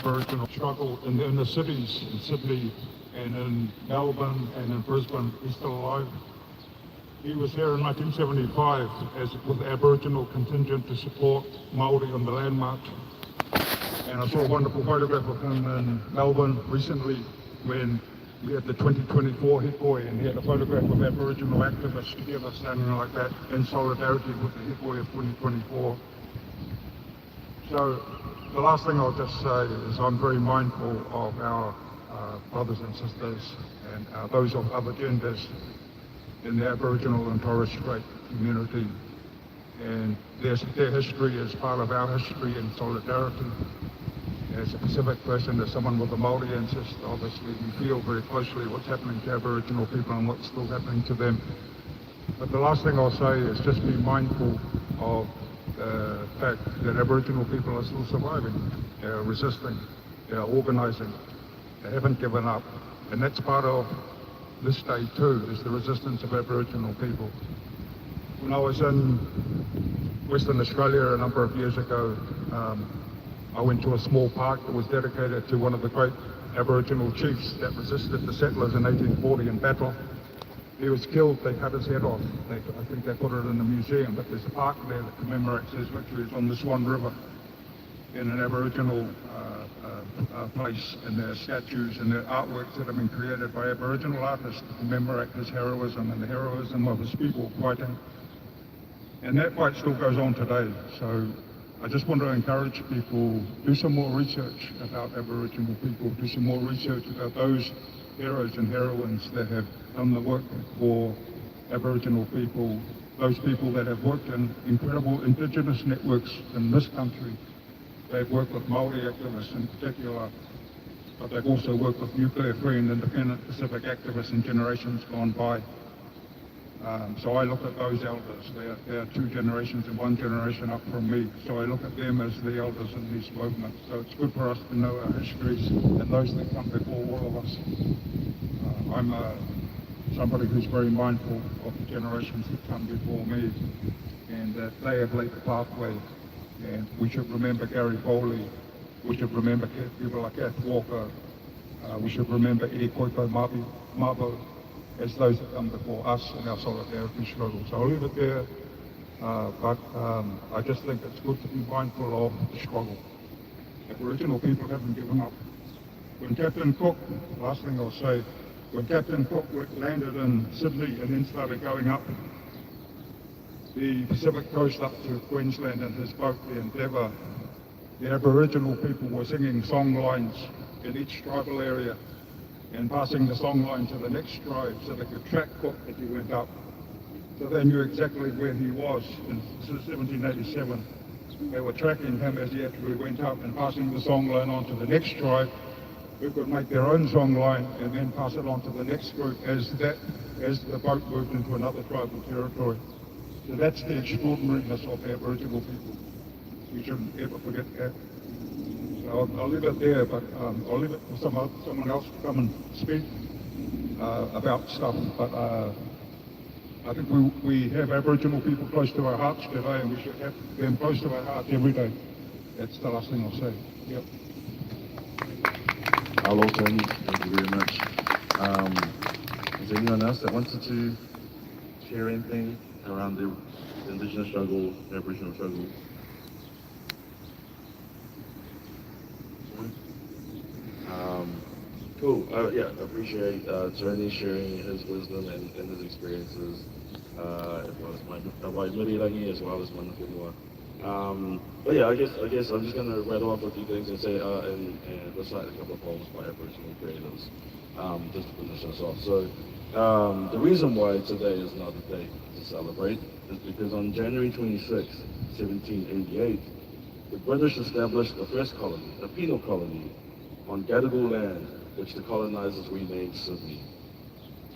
Aboriginal struggle in the inner cities, in Sydney and in Melbourne and in Brisbane. He's still alive. He was here in 1975 with the Aboriginal contingent to support Māori on the Land March. And I saw a wonderful photograph of him in Melbourne recently when we had the 2024 Hipoi, and he had a photograph of Aboriginal activists together standing like that in solidarity with the Hipoi of 2024. So the last thing I'll just say is I'm very mindful of our brothers and sisters and those of other genders in the Aboriginal and Torres Strait community. And their history is part of our history in solidarity. As a Pacific person, as someone with a Māori ancestor, obviously we feel very closely what's happening to Aboriginal people and what's still happening to them. But the last thing I'll say is just be mindful of the fact that Aboriginal people are still surviving, they're resisting, they're organising, they haven't given up. And that's part of this day too, is the resistance of Aboriginal people. When I was in Western Australia a number of years ago, I went to a small park that was dedicated to one of the great Aboriginal chiefs that resisted the settlers in 1840 in battle. He was killed, they cut his head off. I think they put it in a museum, but there's a park there that commemorates his victories on the Swan River in an Aboriginal place, and there are statues and there are artworks that have been created by Aboriginal artists to commemorate his heroism and the heroism of his people fighting. And that fight still goes on today. So I just want to encourage people, do some more research about Aboriginal people, do some more research about those heroes and heroines that have done the work for Aboriginal people, those people that have worked in incredible Indigenous networks in this country. They've worked with Māori activists in particular, but they've also worked with nuclear-free and independent Pacific activists in generations gone by. So I look at those elders. They are two generations and one generation up from me. So I look at them as the elders in these movements. So it's good for us to know our histories and those that come before all of us. I'm somebody who's very mindful of the generations that come before me, and that they have laid the pathway. And we should remember Gary Foley. We should remember people like Kath Walker. We should remember E Koipo Mabo as those that come before us in our solidarity struggle. So I'll leave it there, but I just think it's good to be mindful of the struggle. Aboriginal people haven't given up. When Captain Cook, last thing I'll say, when Captain Cook landed in Sydney and then started going up the Pacific coast up to Queensland in his boat, the Endeavour, the Aboriginal people were singing song lines in each tribal area and passing the song line to the next tribe so they could track Cook as he went up. So they knew exactly where he was in 1787. They were tracking him as he actually went up and passing the song line on to the next tribe, who could make their own song line and then pass it on to the next group as the boat moved into another tribal territory. So that's the extraordinariness of the Aboriginal people. We shouldn't ever forget that. So I'll leave it there, but I'll leave it for someone else to come and speak about stuff. But I think we have Aboriginal people close to our hearts today, and we should have them close to our hearts every day. That's the last thing I'll say. Yep. Hello, Tony. Thank you very much. Is there anyone else that wanted to share anything around the Indigenous struggle, the Aboriginal struggle? Cool. Yeah, I appreciate Tony sharing his wisdom and his experiences, as well as my Mirirangi, as well as my Nukunua. But yeah, I guess I'm just gonna rattle off a few things and say and recite a couple of poems by Aboriginal creators, just to finish us off. So the reason why today is not a day to celebrate is because on January 26, 1788, the British established the first colony, a penal colony, on Gadigal land, which the colonizers renamed Sydney.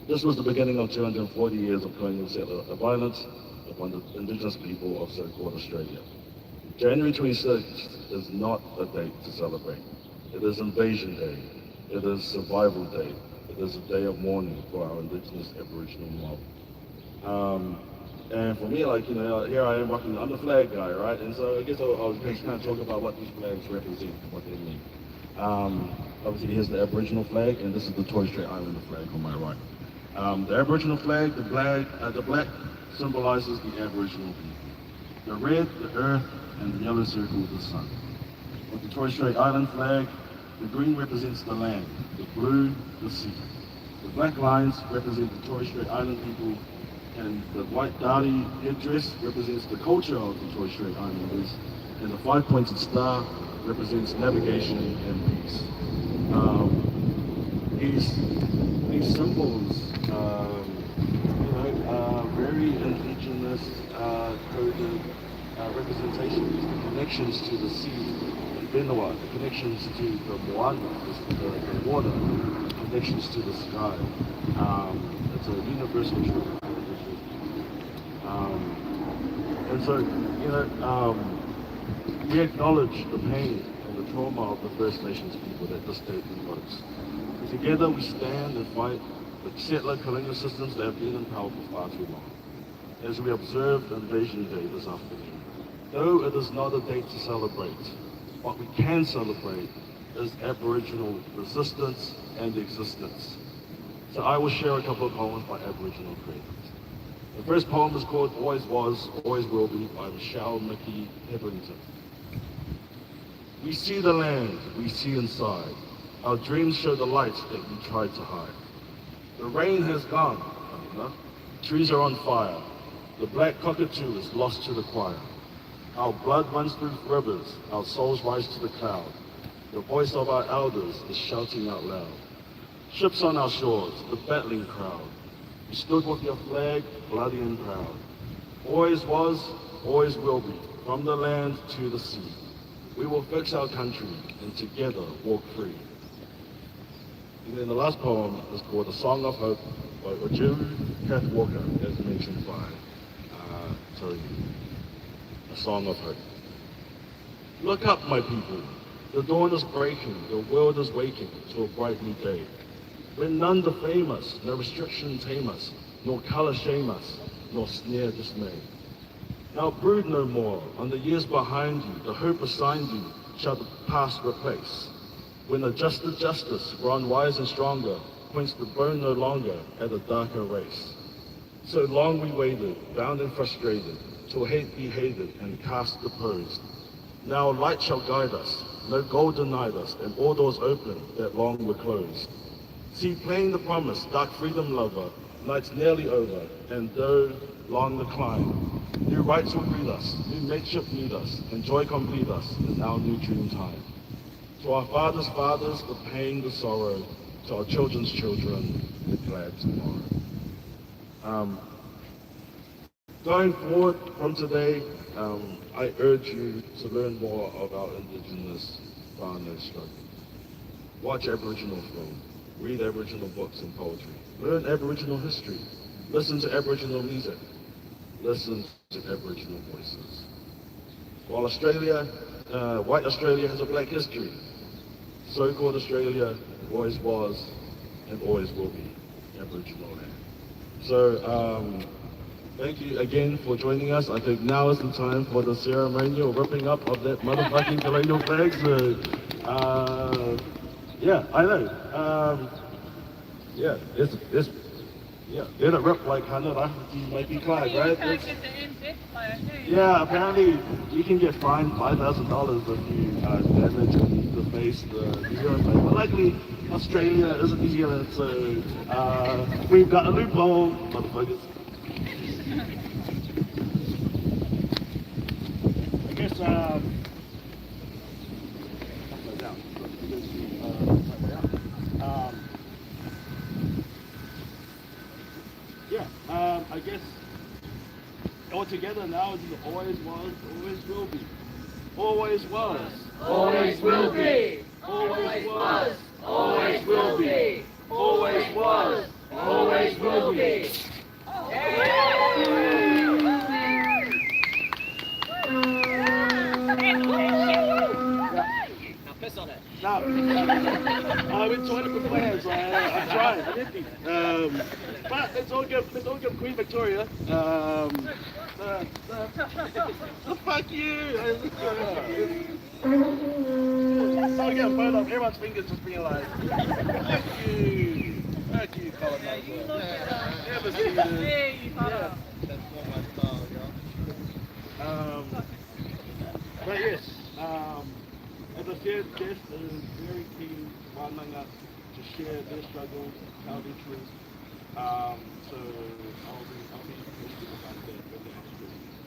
This was the beginning of 240 years of colonial settler violence upon the Indigenous people of so-called Australia. January 26th is not a date to celebrate. It is Invasion Day. It is Survival Day. It is a day of mourning for our Indigenous Aboriginal mob. And for me, like, here I am rocking, I'm the flag guy, right? And so I guess I'll just kind of talk about what these flags represent and what they mean. Obviously, here's the Aboriginal flag, and this is the Torres Strait Islander flag on my right. The Aboriginal flag, the black symbolizes the Aboriginal people. The red, the earth, and the yellow circle, the sun. With the Torres Strait Island flag, the green represents the land, the blue, the sea. The black lines represent the Torres Strait Island people, and the white dhari headdress represents the culture of the Torres Strait Islanders, and the five-pointed star represents navigation and peace. These symbols, very indigenous, coded representations, the connections to the sea in Benua, the connections to the moana, the water, the connections to the sky. It's a universal truth. And so, we acknowledge the pain and the trauma of the First Nations people that this state invokes. Together we stand and fight the settler colonial systems that have been in power for far too long. As we observe Invasion Day this afternoon, though it is not a date to celebrate, what we can celebrate is Aboriginal resistance and existence. So I will share a couple of poems by Aboriginal creators. The first poem is called Always Was, Always Will Be by Michelle Mickey Hetherington. We see the land, we see inside. Our dreams show the light that we tried to hide. The rain has gone, trees are on fire. The black cockatoo is lost to the choir. Our blood runs through rivers, our souls rise to the cloud. The voice of our elders is shouting out loud. Ships on our shores, the battling crowd. We stood with your flag, bloody and proud. Always was, always will be, from the land to the sea. We will fix our country and together walk free. And then the last poem is called A Song of Hope by Ojiru Kath Walker, as mentioned by A Song of Hope. Look up, my people. The dawn is breaking, the world is waking to a bright new day. When none defame us, no restriction tame us, nor colour shame us, nor snare dismay. Now brood no more on the years behind you, the hope assigned you shall the past replace. When a juster justice, grown wise and stronger, points the bone no longer at a darker race. So long we waited, bound and frustrated, till hate be hated and caste deposed. Now light shall guide us, no gold denied us, and all doors open that long were closed. See plain the promise, dark freedom lover, night's nearly over, and though long the climb, new rights will greet us, new mateship meet us, and joy complete us in our new dream time. To our fathers' fathers, the pain, the sorrow, to our children's children, the glad tomorrow. Going forward from today, I urge you to learn more about Indigenous whānau struggle. Watch Aboriginal film, read Aboriginal books and poetry, learn Aboriginal history, listen to Aboriginal music, listen to Aboriginal voices. While Australia, white Australia has a black history, so-called Australia always was and always will be Aboriginal land. So thank you again for joining us. I think now is the time for the ceremonial ripping up of that motherfucking colonial flag. So yeah, I know. Yeah, it's let it rip like 150 might be Clyde, right? Yeah, apparently you can get fined $5,000 if you damage and deface the New Zealand flag. But luckily, Australia isn't New Zealand, so we've got a loophole, motherfuckers. I guess, I guess all together now is always was, always will be. Always was. Always will be. Always was. Always will be. Always was. Always will be. Now piss on it. Now, I've been trying to prepare, so I'm trying. I'm empty. But it's all good, Queen Victoria. Fuck you! Someone get a photo of everyone's fingers just being like, thank you, colonizer. Never see this. Yeah. That's not my style, yo. But yes, as I said, Jess is very keen wānanga to share their struggles, our interests. So I'll be listening about that when they have to.